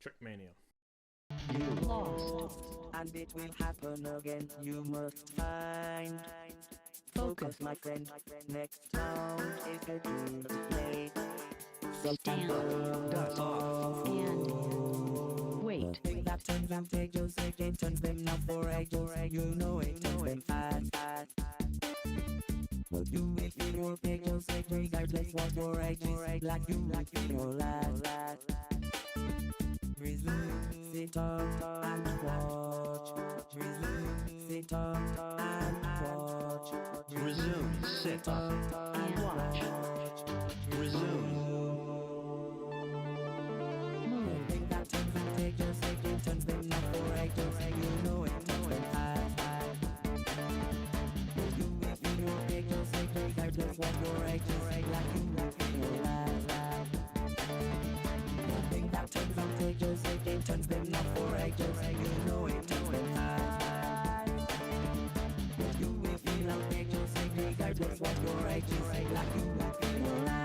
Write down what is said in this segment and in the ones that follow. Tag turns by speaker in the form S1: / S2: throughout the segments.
S1: Trackmania.
S2: You lost,
S3: and it will happen again. You must find focus, my friend. Next round is a good play.
S2: stand,
S3: Dust
S2: off, and wait.
S3: Thing that turns them take just again, turns them not for ages. You know it, turns them fast. But you will feel your page just like regardless what your age is. Like you will feel your last. Resume, sit up and watch. Resume, sit up and watch.
S1: Resume, sit up
S3: and watch.
S1: Resume.
S2: Move.
S3: Think that turns them take just like it turns them not for ages. You know it, turns them fast. You will feel your page just like regardless what your age is. Like you will feel your last. Think that turns them take just like it turns them not for ages. You know it, turns them fast. You will feel your page just like regardless what your age is. Like you will feel your last.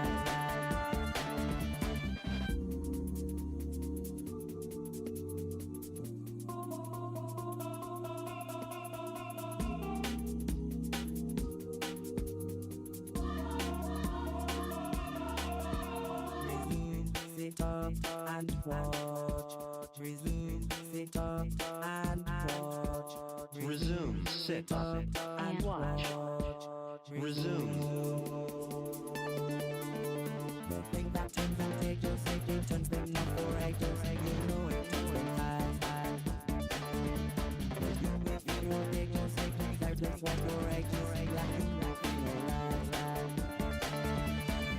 S3: Sit up and watch. Resume, sit up and watch.
S1: Resume, sit up
S2: And watch.
S1: Resume.
S3: The thing that turns them take just like it turns them not for ages. You know it, turns them fast. You will feel your page just like regardless what your age is. Like you will feel your last.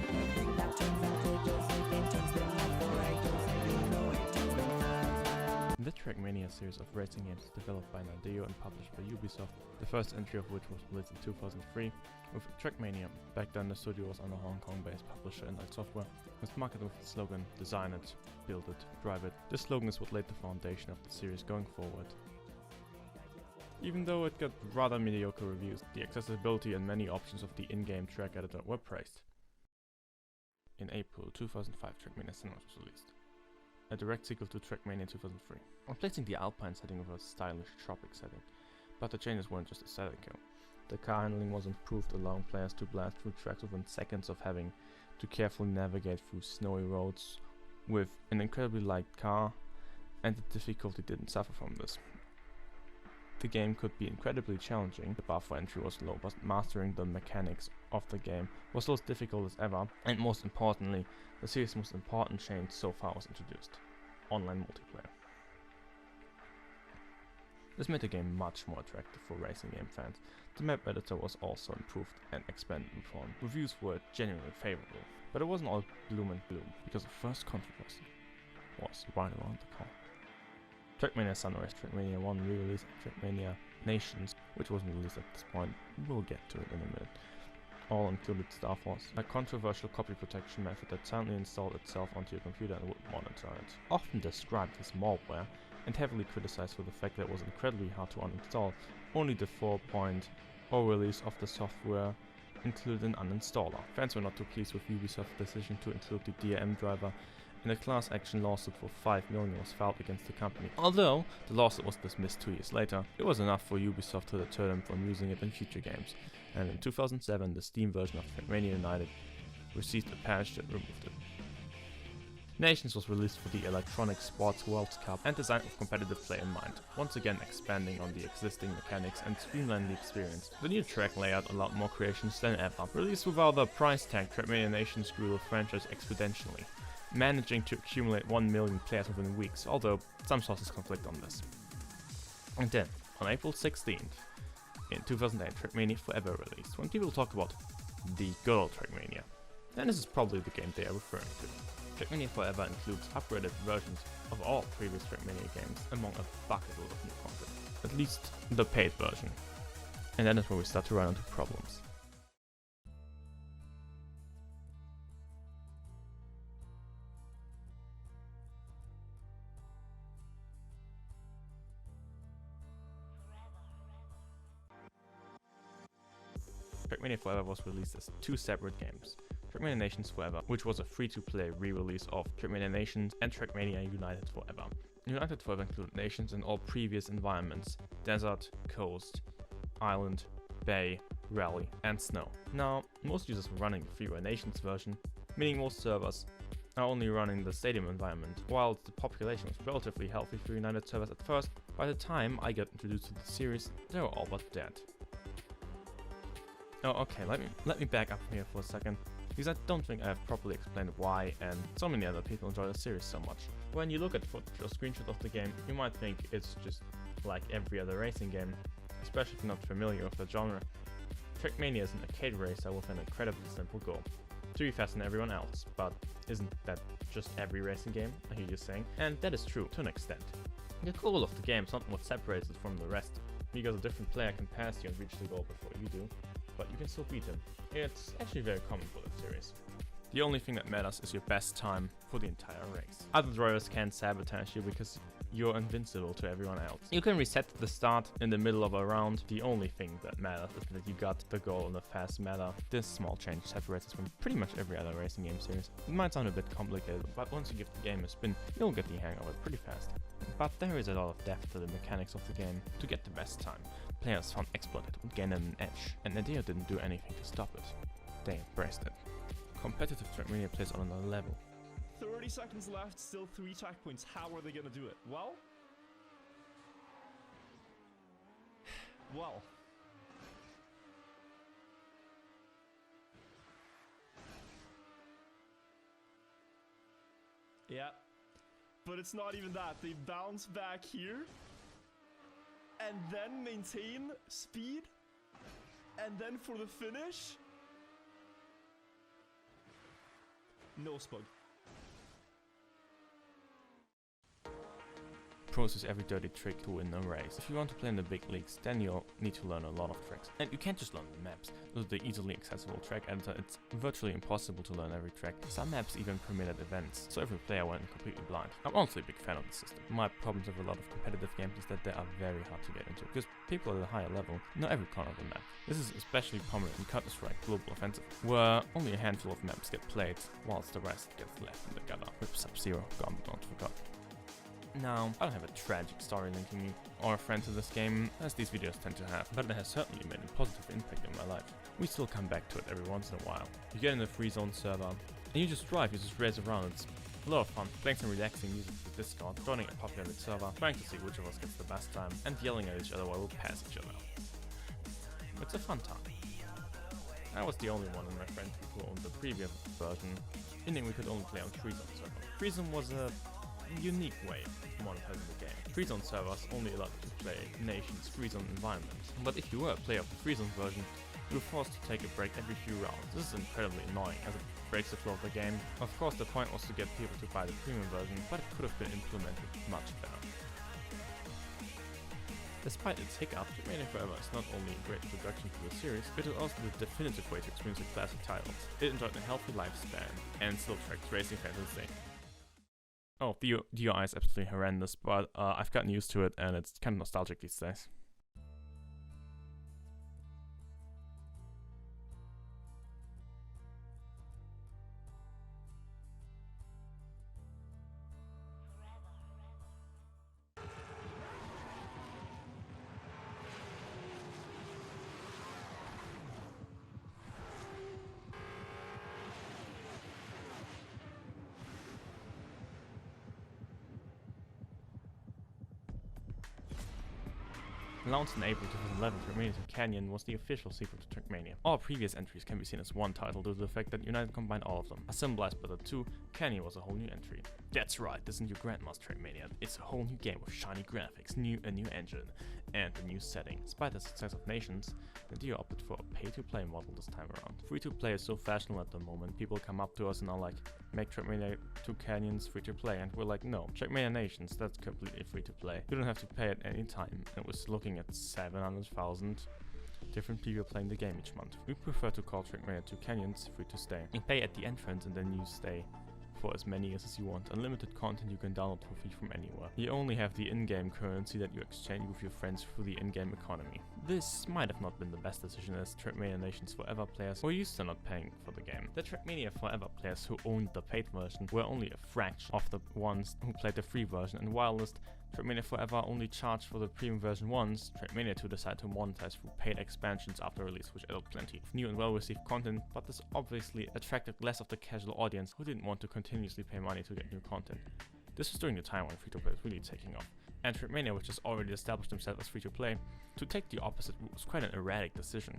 S3: The thing that turns them take just like it turns them not for ages. You know it, turns them fast.
S1: The Trackmania series of racing games developed by Nadeo and published by Ubisoft, the first entry of which was released in 2003. With Trackmania, back then the studio was on a Hong Kong-based publisher Inlight Software, was marketed with the slogan "Design it, build it, drive it." This slogan is what laid the foundation of the series going forward. Even though it got rather mediocre reviews, the accessibility and many options of the in-game track editor were praised. In April 2005, Trackmania Cinemas was released, a direct sequel to Trackmania 2003, replacing the Alpine setting with a stylish tropic setting. But the changes weren't just aesthetical. The car handling was improved, allowing players to blast through tracks within seconds of having to carefully navigate through snowy roads with an incredibly light car, and the difficulty didn't suffer from this. The game could be incredibly challenging, the bar for entry was low, but mastering the mechanics of the game was as difficult as ever, and most importantly, the series' most important change so far was introduced: online multiplayer. This made the game much more attractive for racing game fans. The map editor was also improved and expanded upon. Reviews were genuinely favorable, but it wasn't all gloom and gloom, because the first controversy was right around the corner. Trackmania Sunrise, Trackmania 1 re-release, and Trackmania Nations, which wasn't released at this point. We'll get to it in a minute. All included Star Force, a controversial copy protection method that silently installed itself onto your computer and would monitor it. Often described as malware, and heavily criticized for the fact that it was incredibly hard to uninstall. Only the 4.0 release of the software included an uninstaller. Fans were not too pleased with Ubisoft's decision to include the DRM driver, and a class action lawsuit for $5 million was filed against the company. Although the lawsuit was dismissed 2 years later, it was enough for Ubisoft to deter them from using it in future games, and in 2007 the Steam version of Trackmania United received a patch that removed it. Nations was released for the Electronic Sports World Cup and designed with competitive play in mind, once again expanding on the existing mechanics and streamlining the experience. The new track layout allowed more creations than ever. Released without a price tag, Trackmania Nations grew the franchise exponentially, managing to accumulate 1 million players within weeks, although some sources conflict on this. And then, on April 16th, in 2008, Trackmania Forever released. When people talk about the good old Trackmania, then this is probably the game they are referring to. Trackmania Forever includes upgraded versions of all previous Trackmania games, among a bucket load of new content. At least the paid version. And then is where we start to run into problems. Trackmania Forever was released as 2 separate games. Trackmania Nations Forever, which was a free-to-play re-release of Trackmania Nations and Trackmania United Forever. United Forever included nations in all previous environments: desert, coast, island, bay, rally, and snow. Now, most users were running the freeware nations version, meaning most servers are only running the stadium environment. While the population was relatively healthy for United servers at first, by the time I got introduced to the series, they were all but dead. Oh, okay, let me back up here for a second, because I don't think I have properly explained why and so many other people enjoy the series so much. When you look at footage or screenshots of the game, you might think it's just like every other racing game, especially if you're not familiar with the genre. Trackmania is an arcade racer with an incredibly simple goal: to be faster than everyone else. But isn't that just every racing game, I hear you saying? And that is true, to an extent. The goal of the game is not what separates it from the rest, because a different player can pass you and reach the goal before you do, but you can still beat him. It's actually very common for the series. The only thing that matters is your best time for the entire race. Other drivers can't sabotage you because you're invincible to everyone else. You can reset the start in the middle of a round. The only thing that matters is that you got the goal in a fast manner. This small change separates us from pretty much every other racing game series. It might sound a bit complicated, but once you give the game a spin, you'll get the hang of it pretty fast. But there is a lot of depth to the mechanics of the game to get the best time. Players found exploits that would gain them an edge, and Nadeo didn't do anything to stop it. They embraced it. Competitive Trackmania plays on another level.
S4: 30 seconds left, still 3 checkpoints. How are they gonna do it? Well... Yeah. But it's not even that. They bounce back here, and then maintain speed, and then for the finish... No spug.
S1: Pros use every dirty trick to win a race. If you want to play in the big leagues, then you'll need to learn a lot of tricks. And you can't just learn the maps. With the easily accessible track editor, it's virtually impossible to learn every track. Some maps even permitted events, so every player went in completely blind. I'm honestly a big fan of the system. My problems with a lot of competitive games is that they are very hard to get into, because people at a higher level know every corner of the map. This is especially prominent in Counter-Strike Global Offensive, where only a handful of maps get played, whilst the rest gets left in the gutter, with Sub-Zero gone but not forgotten. Now, I don't have a tragic story linking me or a friend to this game, as these videos tend to have, but it has certainly made a positive impact in my life. We still come back to it every once in a while. You get in a free zone server, and you just drive, you just race around. It's a lot of fun, playing some relaxing music with Discord, joining a popular server, trying to see which of us gets the best time, and yelling at each other while we pass each other. It's a fun time. I was the only one in my friend group who owned the previous version, meaning we could only play on free zone server. Free zone was a unique way of monetizing the game. Free zone servers only allowed you to play nations free zone environments, but if you were a player of the free zone version, you were forced to take a break every few rounds. This is incredibly annoying as it breaks the flow of the game. Of course, the point was to get people to buy the premium version, but it could have been implemented much better. Despite its hiccups, Trackmania Forever is not only a great introduction to the series, but it is also the definitive way to experience the classic titles. It enjoyed a healthy lifespan and still attracts racing fans to this day. Oh, the UI is absolutely horrendous, but I've gotten used to it and it's kind of nostalgic these days. Launched in April 2011, Trackmania Canyon was the official sequel to Trackmania. All previous entries can be seen as one title due to the fact that United combined all of them. Assembled by the two, Canyon was a whole new entry. That's right, this isn't your Grandma's Trackmania. It's a whole new game with shiny graphics, a new engine, and a new setting. Despite the success of Nations, Nadeo opted for a pay-to-play model this time around. Free-to-play is so fashionable at the moment, people come up to us and are like, make Trackmania 2 Canyons free-to-play, and we're like, no, Trackmania Nations, that's completely free-to-play. You don't have to pay at any time, and we're looking at 700,000 different people playing the game each month. We prefer to call Trackmania 2 Canyons free to stay. You pay at the entrance and then you stay for as many years as you want, unlimited content you can download for free from anywhere. You only have the in-game currency that you exchange with your friends through the in-game economy. This might have not been the best decision, as Trackmania Nations Forever players were used to not paying for the game. The Trackmania Forever players who owned the paid version were only a fraction of the ones who played the free version, and whilst Trackmania Forever only charged for the premium version once, Trackmania 2 decided to monetize through paid expansions after release, which added plenty of new and well-received content, but this obviously attracted less of the casual audience who didn't want to continuously pay money to get new content. This was during the time when free-to-play was really taking off, and Trackmania, which has already established themselves as free-to-play, to take the opposite route was quite an erratic decision.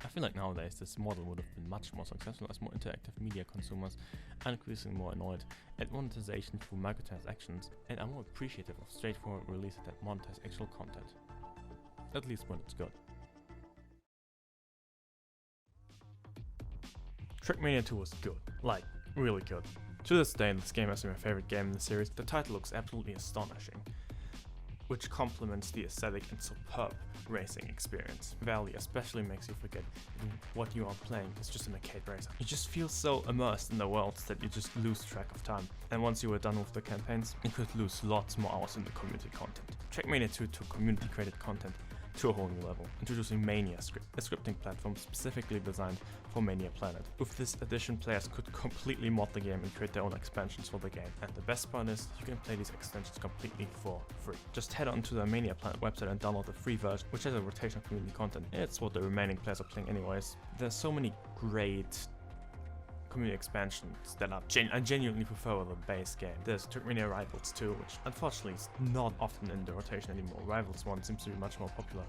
S1: I feel like nowadays this model would have been much more successful as more interactive media consumers are increasingly more annoyed at monetization through microtransactions and are more appreciative of straightforward releases that monetize actual content. At least when it's good. Trackmania 2 was good, like really good. To this day, this game has been my favorite game in the series. The title looks absolutely astonishing, which complements the aesthetic and superb racing experience. Valley especially makes you forget what you are playing is just an arcade racer. You just feel so immersed in the worlds that you just lose track of time. And once you were done with the campaigns, you could lose lots more hours in the community content. Trackmania 2 took community created content to a whole new level, introducing Mania Script, a scripting platform specifically designed for Maniaplanet. With this addition, players could completely mod the game and create their own expansions for the game. And the best part is, you can play these extensions completely for free. Just head on to the Maniaplanet website and download the free version, which has a rotation of community content. It's what the remaining players are playing anyways. There's so many great community expansions that I genuinely prefer the base game. There's Trackmania Rivals 2, which unfortunately is not often in the rotation anymore. Rivals 1 seems to be much more popular,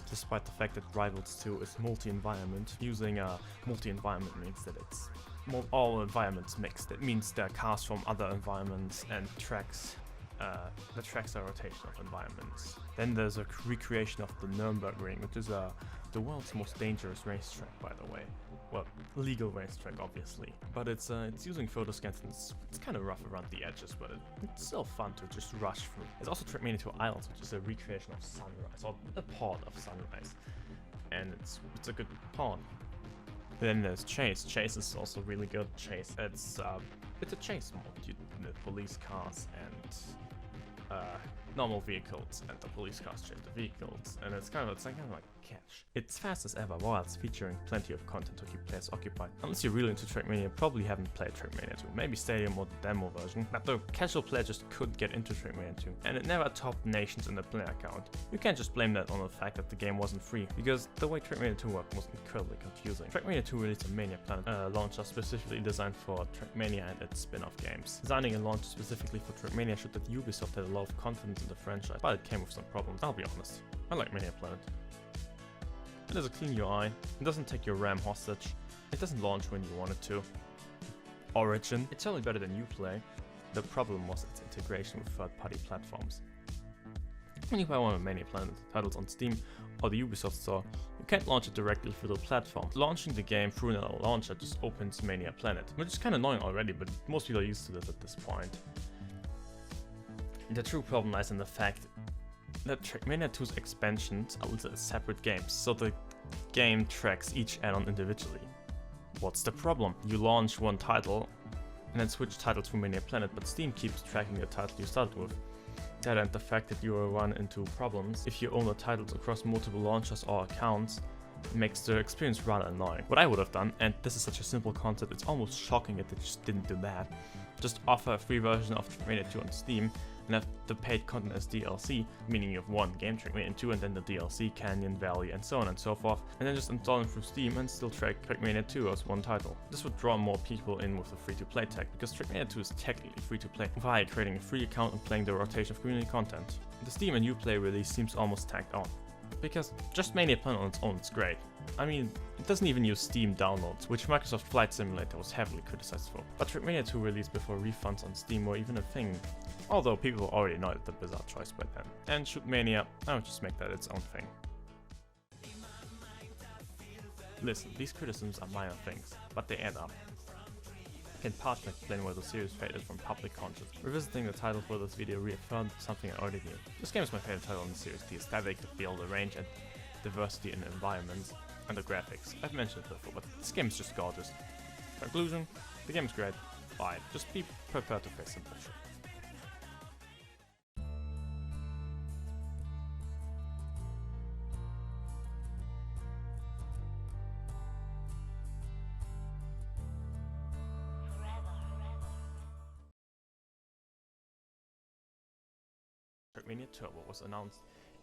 S1: despite the fact that Rivals 2 is multi-environment. Using multi-environment means that it's all environments mixed. It means there are cars from other environments and tracks. The tracks are rotation of environments. Then there's a recreation of the Nürburgring, which is the world's most dangerous racetrack, by the way. Well, legal racetrack, obviously. But it's using photo scans, and it's kind of rough around the edges, but it's still fun to just rush through. There's also Trackmania 2 Islands, which is a recreation of Sunrise, or a part of Sunrise. And it's a good pawn. Then there's Chase. Chase is also really good. Chase, it's a chase mode. You the police cars and normal vehicles, and the police cars chase the vehicles, and it's kind of like catch. It's fast as ever, while it's featuring plenty of content to keep players occupied. Unless you're really into Trackmania, you probably haven't played Trackmania 2, maybe Stadium or the demo version, but the casual player just couldn't get into Trackmania 2, and it never topped Nations in the player count. You can't just blame that on the fact that the game wasn't free, because the way Trackmania 2 worked was incredibly confusing. Trackmania 2 released a Maniaplanet launcher specifically designed for Trackmania and its spin-off games. Designing a launcher specifically for Trackmania showed that Ubisoft had a lot of confidence in the franchise, but it came with some problems. I'll be honest, I like Maniaplanet. It has a clean UI, it doesn't take your RAM hostage, it doesn't launch when you want it to. Origin, it's only better than Uplay. The problem was its integration with third-party platforms. When you buy one of Maniaplanet titles on Steam or the Ubisoft store, you can't launch it directly through the platform. Launching the game through another launcher just opens Maniaplanet, which is kind of annoying already, but most people are used to this at this point. The true problem lies in the fact that Trackmania 2's expansions are listed as separate games, so the game tracks each add-on individually. What's the problem? You launch one title and then switch titles from Maniaplanet, but Steam keeps tracking the title you started with. That and the fact that you will run into problems if you own the titles across multiple launchers or accounts makes the experience rather annoying. What I would have done, and this is such a simple concept, it's almost shocking that they just didn't do that, just offer a free version of Trackmania 2 on Steam and have the paid content as DLC, meaning you have one game, Trackmania 2, and then the DLC, Canyon, Valley, and so on and so forth, and then just install them through Steam and still track Trackmania 2 as one title. This would draw more people in with the free-to-play tag, because Trackmania 2 is technically free-to-play, via creating a free account and playing the rotation of community content. The Steam and Uplay release seems almost tagged on, because just Maniaplanet on its own is great. I mean, it doesn't even use Steam downloads, which Microsoft Flight Simulator was heavily criticized for. But Trackmania 2 released before refunds on Steam were even a thing, although people already know it the bizarre choice by then. And shoot Mania, I would just make that its own thing. Listen, these criticisms are minor things, but they add up. I can partially explain why the series faded from public consciousness. Revisiting the title for this video reaffirmed something I already knew. This game is my favorite title in the series, the aesthetic, the feel, the range, and diversity in environments, and the graphics. I've mentioned it before, but this game is just gorgeous. Conclusion, the game is great. buy it, just be prepared to face some bullshit. Trackmania Turbo was announced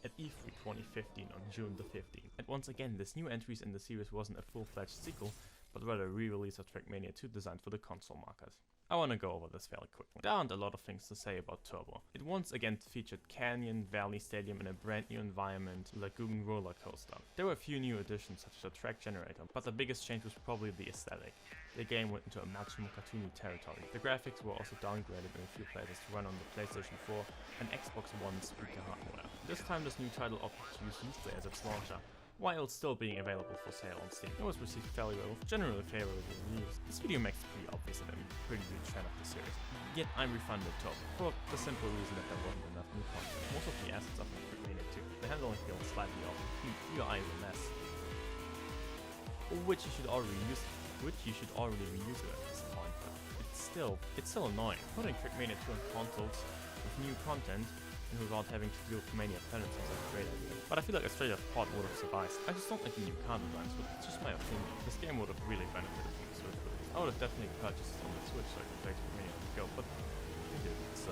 S1: at E3 2015 on June the 15th. And once again, this new entries in the series wasn't a full-fledged sequel, but rather a re-release of Trackmania 2 designed for the console market. I wanna go over this fairly quickly. There aren't a lot of things to say about Turbo. It once again featured Canyon Valley Stadium in a brand new environment, Lagoon Roller Coaster. There were a few new additions such as a track generator, but the biggest change was probably the aesthetic. The game went into a much more cartoony territory. The graphics were also downgraded in a few places to run on the PlayStation 4 and Xbox One speaker hardware. This time this new title opted to use Uplay as its launcher, while still being available for sale on Steam. It was received fairly well, with generally favorable reviews. This video makes it pretty obvious that I'm a pretty huge fan of the series. Yet I refunded Turbo, for the simple reason that there wasn't enough new content. Most of the assets are from Trackmania 2. The handling feels slightly off, UI is a mess, which you should already reuse it at this point, but it's still annoying. Putting Trackmania 2 on consoles with new content and without having to deal with Maniaplanet sounds like a great idea. But I feel like a straight up port would have sufficed. I just don't like the new car designs, but it's just my opinion. This game would have really benefited from the Switch release. I would have definitely purchased it on the Switch so I could play Trackmania to go, but I didn't, so.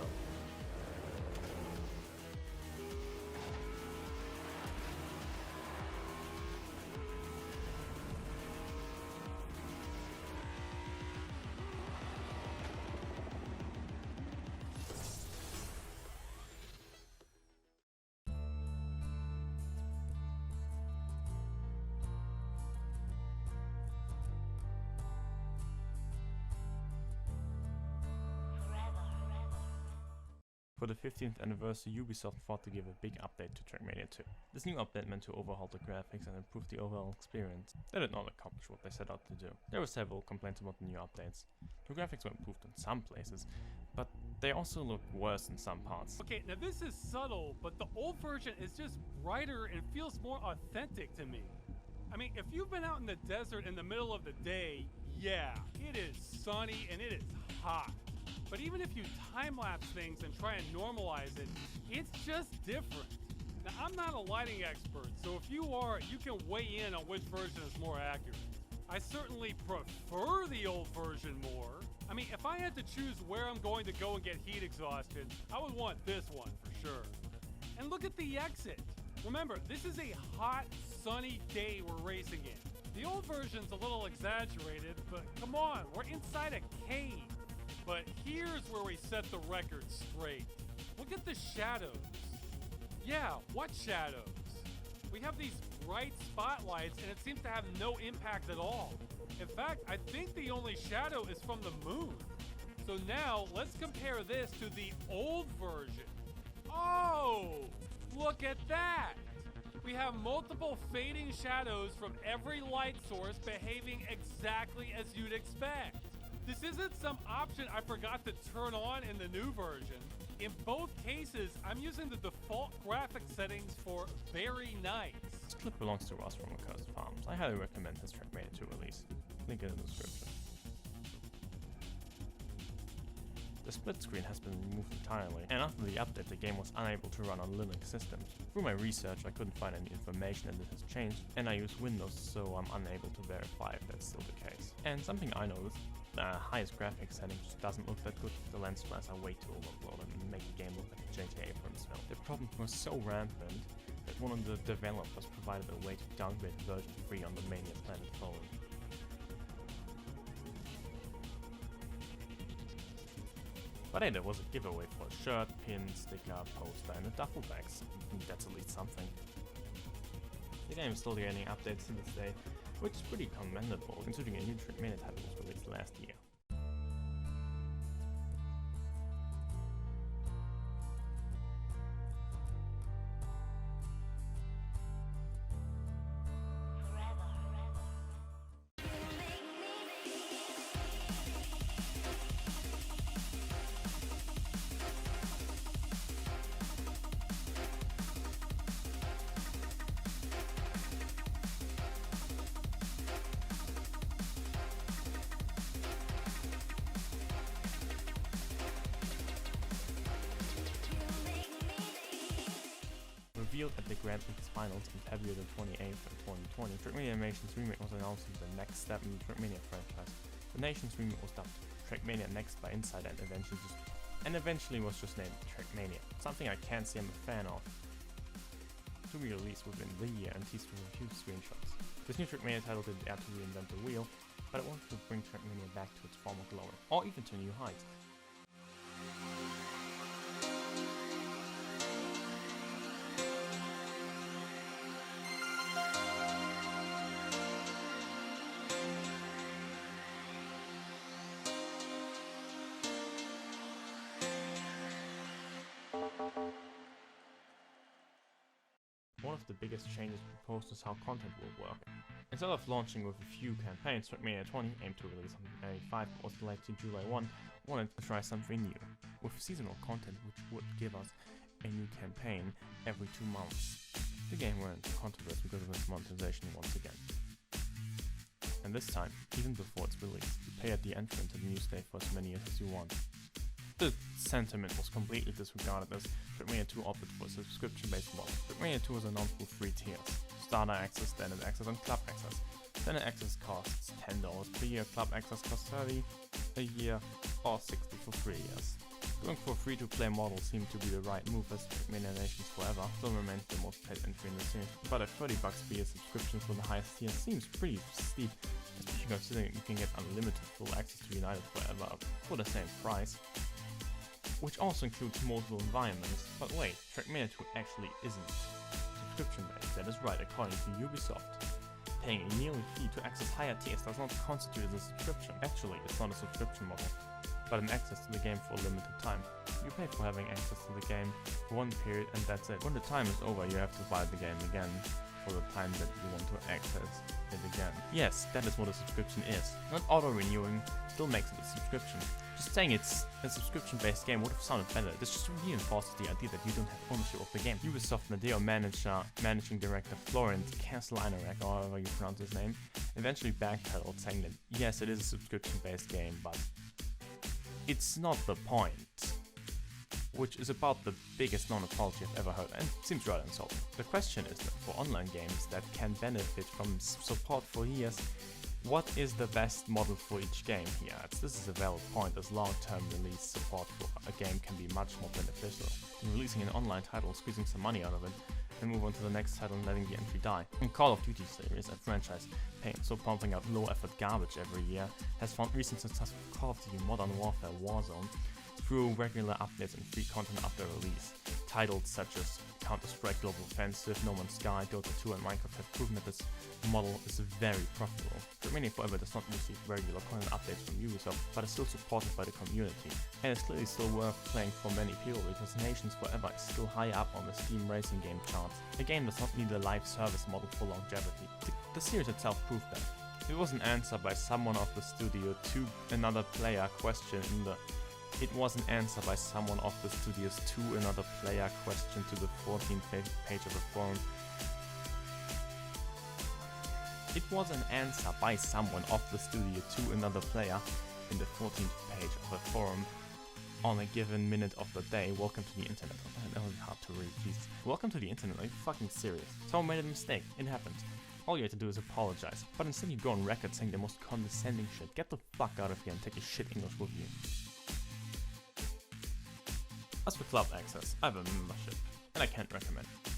S1: For the 15th anniversary, Ubisoft thought to give a big update to Trackmania 2. This new update meant to overhaul the graphics and improve the overall experience. They did not accomplish what they set out to do. There were several complaints about the new updates. The graphics were improved in some places, but they also look worse in some parts.
S5: Okay, now this is subtle, but the old version is just brighter and feels more authentic to me. I mean, if you've been out in the desert in the middle of the day, yeah, it is sunny and it is hot. But even if you time-lapse things and try and normalize it, it's just different. Now, I'm not a lighting expert, so if you are, you can weigh in on which version is more accurate. I certainly prefer the old version more. I mean, if I had to choose where I'm going to go and get heat exhaustion, I would want this one for sure. And look at the exit. Remember, this is a hot, sunny day we're racing in. The old version's a little exaggerated, but come on, we're inside a cave. But here's where we set the record straight. Look at the shadows. Yeah, what shadows? We have these bright spotlights and it seems to have no impact at all. In fact, I think the only shadow is from the moon. So now, let's compare this to the old version. Oh, look at that! We have multiple fading shadows from every light source behaving exactly as you'd expect. This isn't some option I forgot to turn on in the new version. In both cases, I'm using the default graphic settings for very nice.
S1: This clip belongs to Ross from Accursed Farms. I highly recommend his Trackmania 2 release. Link in the description. The split screen has been removed entirely, and after the update the game was unable to run on Linux systems. Through my research I couldn't find any information that this has changed, and I use Windows so I'm unable to verify if that's still the case. And something I noticed, the highest graphics setting just doesn't look that good. The lens flares are way too overblown and make the game look like a J.J. Abrams film. The problem was so rampant that one of the developers provided a way to downgrade version 3 on the Maniaplanet phone. But hey, there was a giveaway for a shirt, pin, sticker, poster and a duffel bag. That's at least something. The game is still getting updates to this day, which is pretty commendable considering a new Trackmania title was released last year. revealed at the Grand Prix finals on February the 28th in 2020, Trackmania Nations Remake was announced as the next step in the Trackmania franchise. The Nations Remake was dubbed Trackmania Next by Insider and eventually was just named Trackmania, something I can't say I'm a fan of. To be released within the year and teased with a few screenshots. This new Trackmania title didn't dare to reinvent the wheel, but it wanted to bring Trackmania back to its former glory, or even to new heights. One of the biggest changes proposed is how content will work. Instead of launching with a few campaigns, Trackmania 20 aimed to release on May 5 but was delayed to July 1, wanted to try something new, with seasonal content which would give us a new campaign every 2 months. The game went into controversy because of its monetization once again. And this time, even before its release, you pay at the entrance to the new state for as many years as you want. The sentiment was completely disregarded as Trackmania 2 opted for a subscription-based model. Trackmania 2 was announced with 3 tiers: Starter Access, Standard Access, and Club Access. Standard Access costs $10 per year, Club Access costs $30 a year, or $60 for 3 years. Going for a free-to-play model seemed to be the right move, as Trackmania Nations Forever still remains the most paid entry in the series, but at $30 per year subscription for the highest tier seems pretty steep, especially considering you can get unlimited full access to United Forever for the same price, which also includes multiple environments. But wait, Trackmania 2 actually isn't subscription-based. That is right, according to Ubisoft. Paying a yearly fee to access higher tiers does not constitute as a subscription. Actually, it's not a subscription model, but an access to the game for a limited time. You pay for having access to the game for one period and that's it. When the time is over, you have to buy the game again for the time that you want to access it again. Yes, that is what a subscription is. Not auto-renewing still makes it a subscription. Just saying it's a subscription-based game would have sounded better. This just reinforces the idea that you don't have ownership of the game. Ubisoft Nadeo managing director Florent Kasteleinarek, or however you pronounce his name, eventually backpedaled, saying that yes, it is a subscription-based game, but it's not the point. Which is about the biggest non-apology I've ever heard, and seems rather insulting. The question is that for online games that can benefit from support for years, what is the best model for each game here? This is a valid point, as long-term release support for a game can be much more beneficial than releasing an online title, squeezing some money out of it, and move on to the next title and letting the entry die. In Call of Duty series, a franchise paying so pumping out low-effort garbage every year has found recent success with Call of Duty Modern Warfare Warzone through regular updates and free content after release. Titles such as Counter-Strike Global Offensive, No Man's Sky, Dota 2 and Minecraft have proven that this model is very profitable. Trackmania Forever does not receive regular content updates from Ubisoft, but is still supported by the community, and is clearly still worth playing for many people because Nations Forever is still high up on the Steam racing game charts. The game does not need a live service model for longevity. The series itself proved that. It was an answer by someone of the studio to another player question It was an answer by someone of the studios to another player question to the 14th page of the forum. It was an answer by someone of the studio to another player in the 14th page of a forum on a given minute of the day. Welcome to the internet. That was hard to read, Jesus. Welcome to the internet, are you fucking serious? Someone made a mistake, it happens. All you have to do is apologize, but instead you go on record saying the most condescending shit. Get the fuck out of here and take your shit English with you. As for Club Access, I have a membership, and I can't recommend it.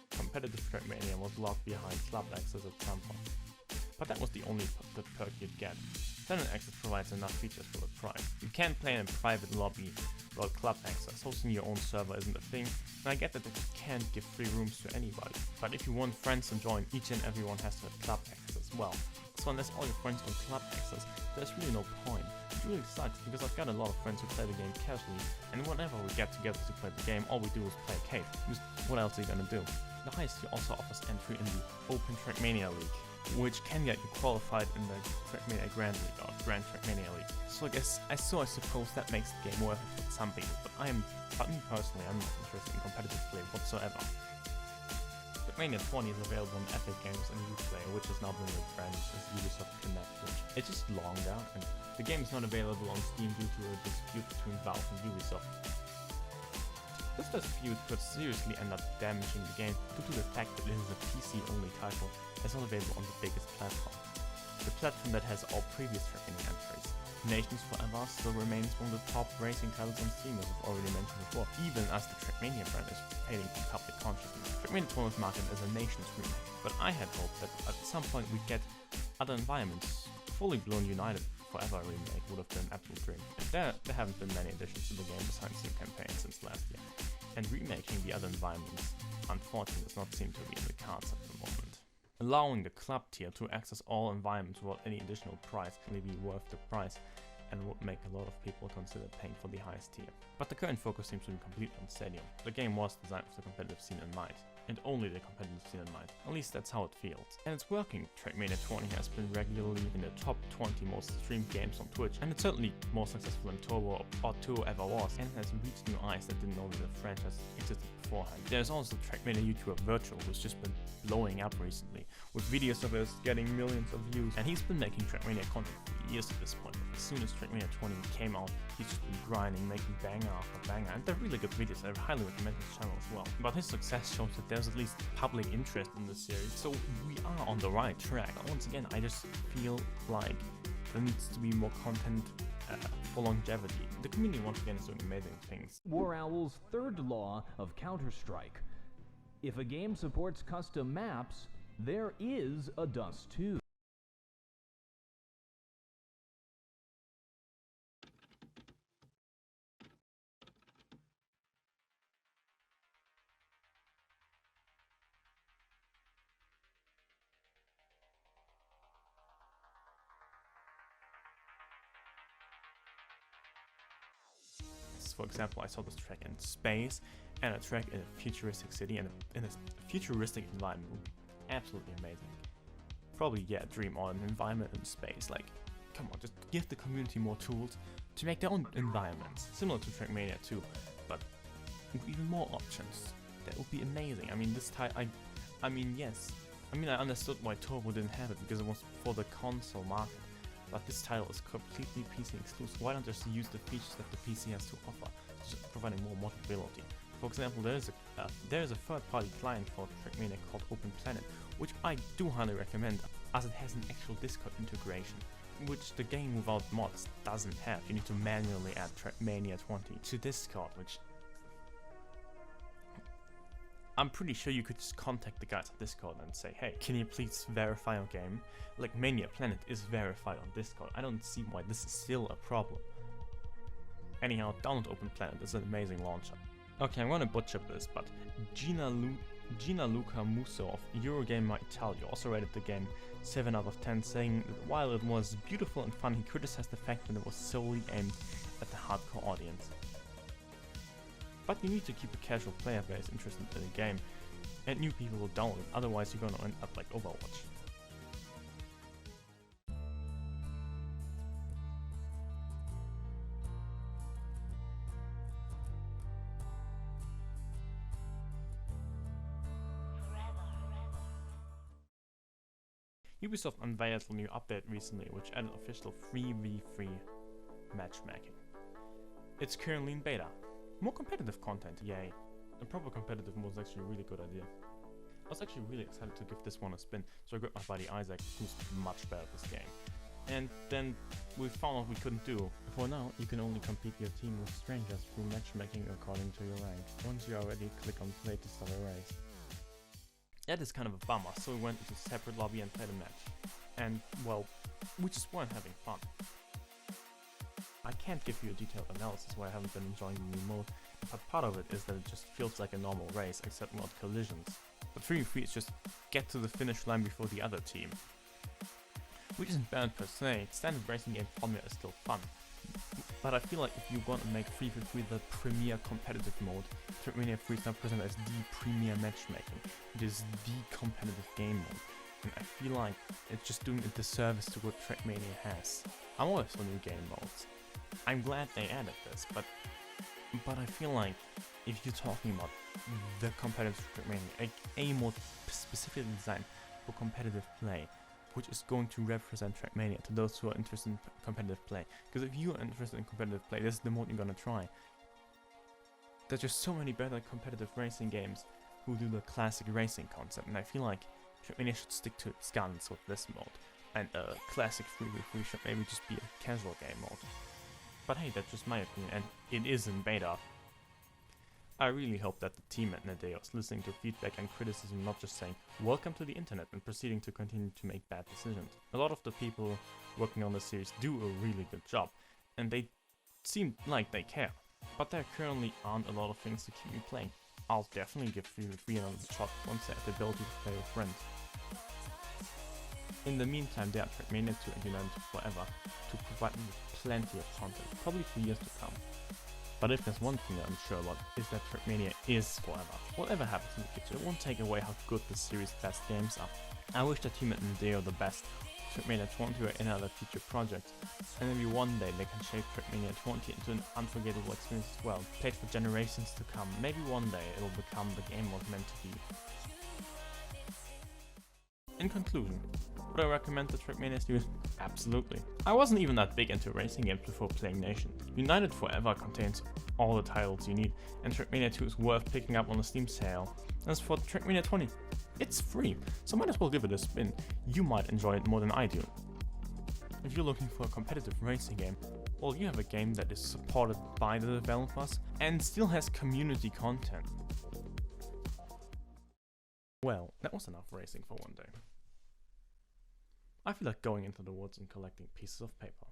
S1: Competitive Trackmania was locked behind Club Access at some point, but that was the only good perk you'd get. Standard Access provides enough features for the price. You can't play in a private lobby without Club Access. Hosting your own server isn't a thing, and I get that you can't give free rooms to anybody, but if you want friends to join, each and everyone has to have Club Access as well. So unless all your friends own Club Access, there's really no point. It really sucks, because I've got a lot of friends who play the game casually, and whenever we get together to play the game, all we do is play a cave. What else are you gonna do? The highest tier also offers entry in the Open Trackmania League, which can get you qualified in the Trackmania Grand League or Grand Trackmania League. So I suppose that makes the game worth it for some people, but me personally, I'm not interested in competitive play whatsoever. Trackmania 20 is available on Epic Games and Uplay, which has now been rebranded as Ubisoft Connect, which it's just longer, and the game is not available on Steam due to a dispute between Valve and Ubisoft. This dispute could seriously end up damaging the game due to the fact that it is a PC-only title as not available on the biggest platform. The platform that has all previous Trackmania entries. Nations Forever still remains one of the top racing titles on Steam, as I've already mentioned before, even as the Trackmania brand is fading from public consciousness. Trackmania 12 is marketed as a Nations remake, but I had hoped that at some point we'd get other environments. Fully Blown United Forever remake would have been an absolute dream. There haven't been many additions to the game besides new campaigns since last year, and remaking the other environments unfortunately does not seem to be in the cards at the moment. Allowing the club tier to access all environments without any additional price may be worth the price and would make a lot of people consider paying for the highest tier. But the current focus seems to be completely on Stadium. The game was designed with the competitive scene in mind, and only the competitive scene in mind. At least that's how it feels. And it's working. Trackmania 20 has been regularly in the top 20 most streamed games on Twitch, and it's certainly more successful than Turbo or 2 ever was, and has reached new eyes that didn't know that the franchise existed beforehand. There's also Trackmania YouTuber Virtual, who's just been blowing up recently, with videos of his getting millions of views, and he's been making Trackmania content for years at this point. As soon as Trackmania 20 came out, he's just been grinding, making banger after banger, and they're really good videos. I highly recommend his channel as well. But his success shows that there's at least public interest in this series, so we are on the right track. But once again, I just feel like there needs to be more content for longevity. The community once again is doing amazing things.
S6: War Owl's third law of Counter-Strike. If a game supports custom maps, there is a Dust 2.
S1: For example, I saw this track in space and a track in a futuristic city and in a futuristic environment would be absolutely amazing. Probably, yeah, dream on an environment in space. Like, come on, just give the community more tools to make their own environments, similar to Trackmania 2, but with even more options. That would be amazing. I mean, this title, I mean, yes. I mean, I understood why Turbo didn't have it because it was for the console market. But this title is completely PC exclusive. Why not just use the features that the PC has to offer, just providing more moddability? For example, there is a third-party client for Trackmania called Maniaplanet, which I do highly recommend, as it has an actual Discord integration, which the game without mods doesn't have. You need to manually add Trackmania 20 to Discord, which I'm pretty sure you could just contact the guys on Discord and say, hey, can you please verify your game? Like, Maniaplanet is verified on Discord. I don't see why this is still a problem. Anyhow, download Planet. It's an amazing launcher. Okay, I'm gonna butcher this, but Gianluca Musso of Eurogamer Italia also rated the game 7 out of 10, saying that while it was beautiful and fun, he criticized the fact that it was solely aimed at the hardcore audience. But you need to keep a casual player base interested in the game, and new people will download it, otherwise you're gonna end up like Overwatch. Ubisoft unveiled a new update recently, which added official 3v3 matchmaking. It's currently in beta. More competitive content, yay. A proper competitive mode is actually a really good idea. I was actually really excited to give this one a spin, so I grabbed my buddy Isaac, who's much better at this game. And then we found out we couldn't do. For now, you can only compete your team with strangers through matchmaking according to your rank. Once you are ready, click on play to start a race. That is kind of a bummer, so we went into a separate lobby and played a match. And, well, we just weren't having fun. I can't give you a detailed analysis why I haven't been enjoying the new mode, but part of it is that it just feels like a normal race, except not collisions. But 3v3 is just get to the finish line before the other team. Which isn't bad per se, standard racing game format is still fun. But I feel like if you want to make 3v3 the premier competitive mode, Trackmania 3 is now presented as the premier matchmaking. It is the competitive game mode. And I feel like it's just doing a disservice to what Trackmania has. I'm always for new game modes. I'm glad they added this, but I feel like if you're talking about the competitive Trackmania, a mode specifically designed for competitive play, which is going to represent Trackmania to those who are interested in competitive play. Because if you are interested in competitive play, this is the mode you're gonna try. There's just so many better competitive racing games who do the classic racing concept, and I feel like Trackmania should stick to its guns with this mode, and classic 3v3 should maybe just be a casual game mode. But hey, that's just my opinion, and it is in beta. I really hope that the team at Nadeo is listening to feedback and criticism, not just saying welcome to the internet and proceeding to continue to make bad decisions. A lot of the people working on the series do a really good job, and they seem like they care. But there currently aren't a lot of things to keep me playing. I'll definitely give 3v3 another shot once I have the ability to play with friends. In the meantime, there are Trackmania 2 and United Forever to provide me with plenty of content, probably for years to come. But if there's one thing that I'm sure about, is that Trackmania is forever. Whatever happens in the future, it won't take away how good the series' best games are. I wish the team at Nadeo the best, Trackmania 20 or any other future projects, and maybe one day they can shape Trackmania 20 into an unforgettable experience as well, played for generations to come. Maybe one day it'll become the game was meant to be. In conclusion, would I recommend the Trackmania series? Absolutely. I wasn't even that big into racing games before playing Nation. United Forever contains all the titles you need, and Trackmania 2 is worth picking up on a Steam sale. As for Trackmania 20, it's free, so might as well give it a spin. You might enjoy it more than I do. If you're looking for a competitive racing game, well, you have a game that is supported by the developers and still has community content. Well, that was enough racing for one day. I feel like going into the woods and collecting pieces of paper.